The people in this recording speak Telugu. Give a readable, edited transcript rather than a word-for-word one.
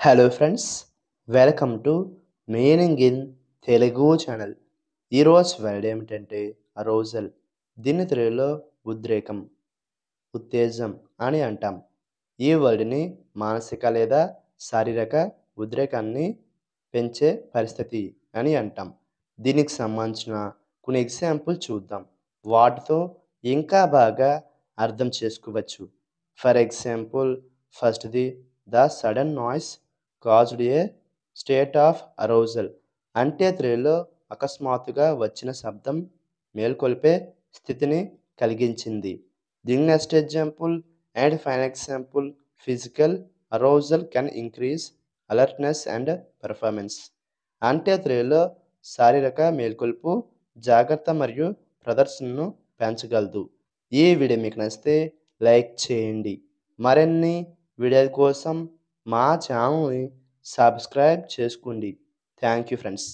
Hello friends, welcome to meaning in Telugu channel. ఈరోజు వర్డ్ ఏమిటంటే అరోజల్. దీన్ని తెలుగులో ఉద్రేకం, ఉత్తేజం అని అంటాం. ఈ వర్డ్ని మానసిక లేదా శారీరక ఉద్రేకాన్ని పెంచే పరిస్థితి అని అంటాం. దీనికి సంబంధించిన కొన్ని ఎగ్జాంపుల్ చూద్దాం. వాటితో ఇంకా బాగా అర్థం చేసుకోవచ్చు. ఫర్ ఎగ్జాంపుల్, ఫస్ట్‌ది the sudden noise caused a state of arousal. అంటే తెలుగులో అకస్మాత్తుగా వచ్చిన శబ్దం మేల్కొల్పే స్థితిని కలిగించింది. The next example and final example, physical arousal can increase alertness and performance. అంటే తెలుగులో శారీరక మేల్కొల్పు జాగ్రత్త మరియు ప్రదర్శనను పెంచగలదు. ఈ వీడియో మీకు నచ్చితే లైక్ చేయండి. మరిన్ని వీడియోల కోసం మా ఛానల్ని సబ్స్క్రైబ్ చేసుకోండి. Thank you friends.